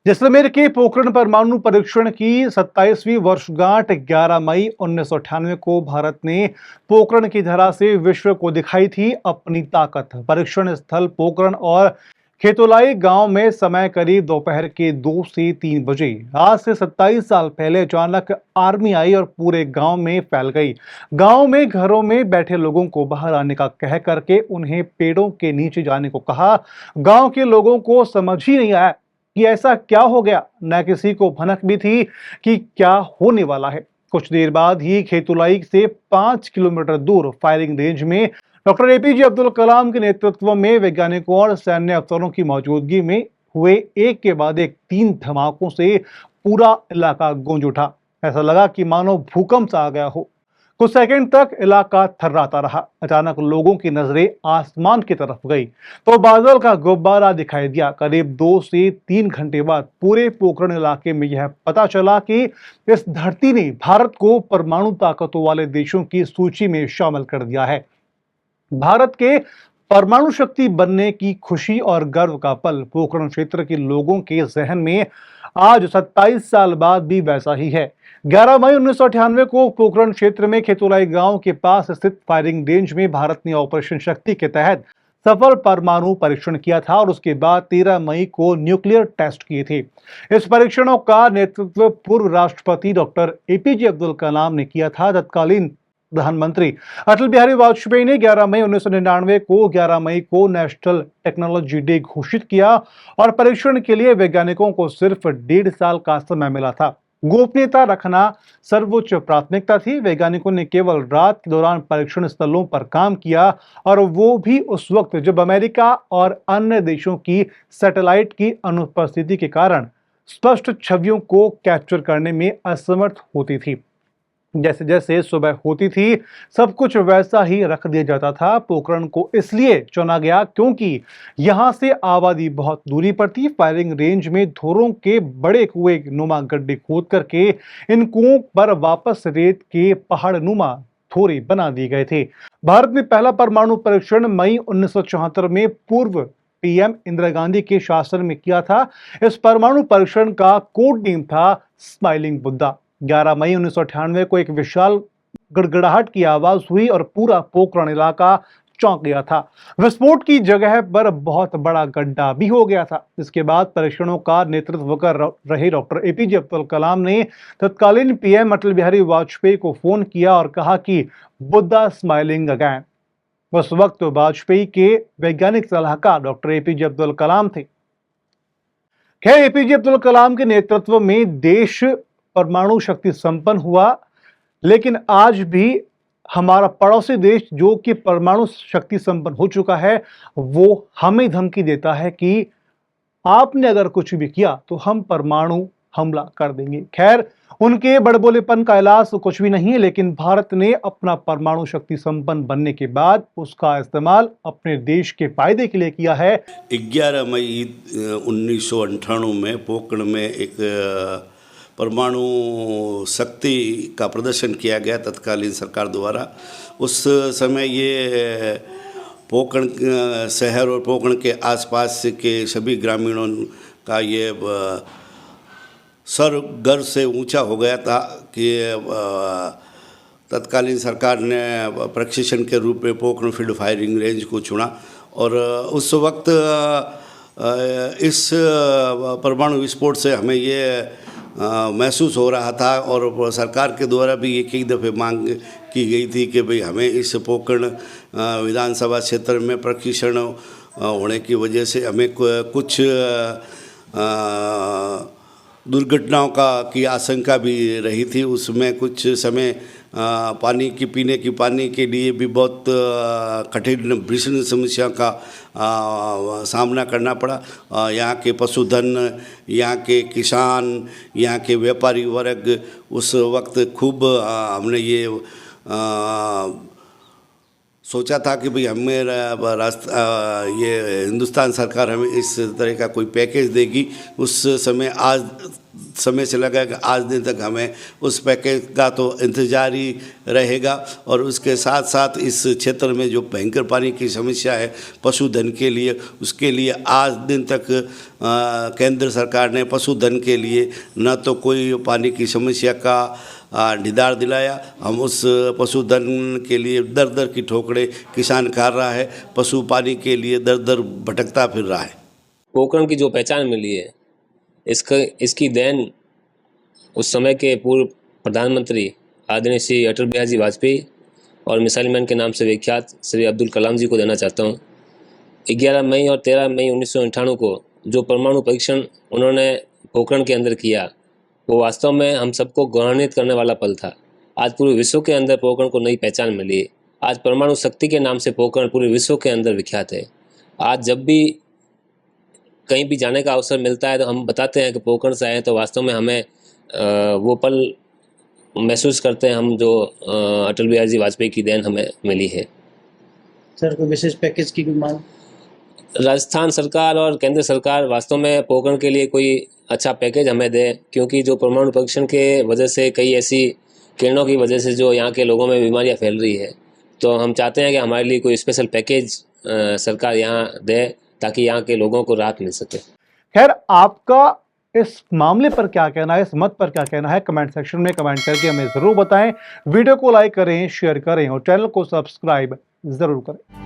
जैसलमेर के पोखरण परमाणु परीक्षण की 27वीं वर्षगांठ 11 मई 1998 को भारत ने पोखरण की धरा से विश्व को दिखाई थी अपनी ताकत। परीक्षण स्थल पोखरण और खेतोलाई गांव में समय करीब दोपहर के 2 से 3 बजे। आज से 27 साल पहले अचानक आर्मी आई और पूरे गांव में फैल गई। गांव में घरों में बैठे लोगों को बाहर आने का कह करके उन्हें पेड़ों के नीचे जाने को कहा। गांव के लोगों को समझ ही नहीं आया कि ऐसा क्या हो गया। न किसी को भनक भी थी कि क्या होने वाला है। कुछ देर बाद ही खेतुलाई से 5 किलोमीटर दूर फायरिंग रेंज में डॉक्टर एपीजे अब्दुल कलाम के नेतृत्व में वैज्ञानिकों और सैन्य अफसरों की मौजूदगी में हुए एक के बाद एक 3 धमाकों से पूरा इलाका गूंज उठा। ऐसा लगा कि मानो भूकंप सा आ गया हो। कुछ सेकंड तक इलाका थर्राता रहा। अचानक लोगों की नजरें आसमान की तरफ गई तो बादल का गुब्बारा दिखाई दिया। करीब 2 से 3 घंटे बाद पूरे पोखरण इलाके में यह पता चला कि इस धरती ने भारत को परमाणु ताकतों वाले देशों की सूची में शामिल कर दिया है। भारत के परमाणु शक्ति बनने की खुशी और गर्व का पल पोखरण क्षेत्र के लोगों के जहन में आज 27 साल बाद भी वैसा ही है। 11 मई 1998 को पोखरण क्षेत्र में खेतोलाई गांव के पास स्थित फायरिंग रेंज में भारत ने ऑपरेशन शक्ति के तहत सफल परमाणु परीक्षण किया था और उसके बाद 13 मई को न्यूक्लियर टेस्ट किए थे। इस परीक्षणों का नेतृत्व पूर्व राष्ट्रपति डॉक्टर एपीजे अब्दुल कलाम ने किया था। तत्कालीन प्रधानमंत्री अटल बिहारी वाजपेयी ने 11 मई 1999 को 11 मई को नेशनल टेक्नोलॉजी डे घोषित किया और परीक्षण के लिए वैज्ञानिकों को सिर्फ 1.5 साल का समय मिला था। गोपनीयता रखना सर्वोच्च प्राथमिकता थी। वैज्ञानिकों ने केवल रात के दौरान परीक्षण स्थलों पर काम किया और वो भी उस वक्त जब अमेरिका और अन्य देशों की सैटेलाइट की अनुपस्थिति के कारण स्पष्ट छवियों को कैप्चर करने में असमर्थ होती थी। जैसे जैसे सुबह होती थी सब कुछ वैसा ही रख दिया जाता था। पोखरण को इसलिए चुना गया क्योंकि यहां से आबादी बहुत दूरी पर थी। फायरिंग रेंज में धोरों के बड़े कुएं नुमा गड्ढे खोद करके इन कुओं पर वापस रेत के पहाड़ नुमा थोड़े बना दिए गए थे। भारत में पहला परमाणु परीक्षण मई 1974 में पूर्व पीएम इंदिरा गांधी के शासन में किया था। इस परमाणु परीक्षण का कोड नेम था स्माइलिंग बुद्धा। 11 मई 1998 को एक विशाल गड़गड़ाहट की आवाज हुई और पूरा पोखरण इलाका चौंक गया था। विस्फोट की जगह पर बहुत बड़ा गड्ढा भी हो गया था। इसके बाद परीक्षणों का नेतृत्व कर रहे डॉक्टर एपीजे अब्दुल कलाम ने तत्कालीन पीएम अटल बिहारी वाजपेयी को फोन किया और कहा कि बुद्धा स्माइलिंग अगेन। उस वक्त वाजपेयी के वैज्ञानिक सलाहकार डॉक्टर एपीजे अब्दुल कलाम थे। खैर, एपीजे अब्दुल कलाम के नेतृत्व में देश परमाणु शक्ति संपन्न हुआ, लेकिन आज भी हमारा पड़ोसी देश जो कि परमाणु शक्ति संपन्न हो चुका है वो हमें धमकी देता है कि आपने अगर कुछ भी किया तो हम परमाणु हमला कर देंगे। खैर, उनके बड़बोलेपन का इलाज कुछ भी नहीं है, लेकिन भारत ने अपना परमाणु शक्ति संपन्न बनने के बाद उसका इस्तेमाल अपने देश के फायदे के लिए किया है। 11 मई 1998 में पोखरण में एक परमाणु शक्ति का प्रदर्शन किया गया तत्कालीन सरकार द्वारा। उस समय ये पोखरण शहर और पोखरण के आसपास के सभी ग्रामीणों का ये सर गर्व से ऊंचा हो गया था कि तत्कालीन सरकार ने प्रशिक्षण के रूप में पोखरण फील्ड फायरिंग रेंज को चुना और उस वक्त इस परमाणु विस्फोट से हमें ये महसूस हो रहा था और सरकार के द्वारा भी ये कई दफ़े मांग की गई थी कि भाई हमें इस पोखरण विधानसभा क्षेत्र में प्रशिक्षण होने की वजह से हमें कुछ दुर्घटनाओं की आशंका भी रही थी। उसमें कुछ समय पानी की पीने की पानी के लिए भी बहुत कठिन भीषण समस्या का सामना करना पड़ा। यहाँ के पशुधन, यहाँ के किसान, यहाँ के व्यापारी वर्ग उस वक्त खूब हमने ये सोचा था कि भाई हमें ये हिंदुस्तान सरकार हमें इस तरह का कोई पैकेज देगी। उस समय आज समय से लगा कि आज दिन तक हमें उस पैकेज का तो इंतजार ही रहेगा। और उसके साथ साथ इस क्षेत्र में जो भयंकर पानी की समस्या है पशुधन के लिए, उसके लिए आज दिन तक केंद्र सरकार ने पशुधन के लिए न तो कोई पानी की समस्या का निदान दिलाया। हम उस पशुधन के लिए दर दर की ठोकरें किसान खा रहा है, पशु पानी के लिए दर दर भटकता फिर रहा है। पोखरण की जो पहचान मिली है इसकी देन उस समय के पूर्व प्रधानमंत्री आदरणीय श्री अटल बिहारी जी वाजपेयी और मिसाइल मैन के नाम से विख्यात श्री अब्दुल कलाम जी को देना चाहता हूँ। 11 मई और 13 मई 1998 को जो परमाणु परीक्षण उन्होंने पोखरण के अंदर किया वो वास्तव में हम सबको गौरवान्वित करने वाला पल था। आज पूरे विश्व के अंदर पोखरण को नई पहचान मिली है। आज परमाणु शक्ति के नाम से पोखरण पूरे विश्व के अंदर विख्यात है। आज जब भी कहीं भी जाने का अवसर मिलता है तो हम बताते हैं कि पोखरण से आए, तो वास्तव में हमें वो पल महसूस करते हैं हम जो अटल बिहारी जी वाजपेयी की देन हमें मिली है। सर, कोई विशेष पैकेज की भी मांग? राजस्थान सरकार और केंद्र सरकार वास्तव में पोखरण के लिए कोई अच्छा पैकेज हमें दे, क्योंकि जो परमाणु परीक्षण के वजह से कई ऐसी किरणों की वजह से जो यहाँ के लोगों में बीमारियाँ फैल रही है, तो हम चाहते हैं कि हमारे लिए कोई स्पेशल पैकेज सरकार यहाँ दे ताकि यहाँ के लोगों को राहत मिल सके। खैर, आपका इस मामले पर क्या कहना है, इस मत पर क्या कहना है, कमेंट सेक्शन में कमेंट करके हमें जरूर बताएं। वीडियो को लाइक करें, शेयर करें और चैनल को सब्सक्राइब जरूर करें।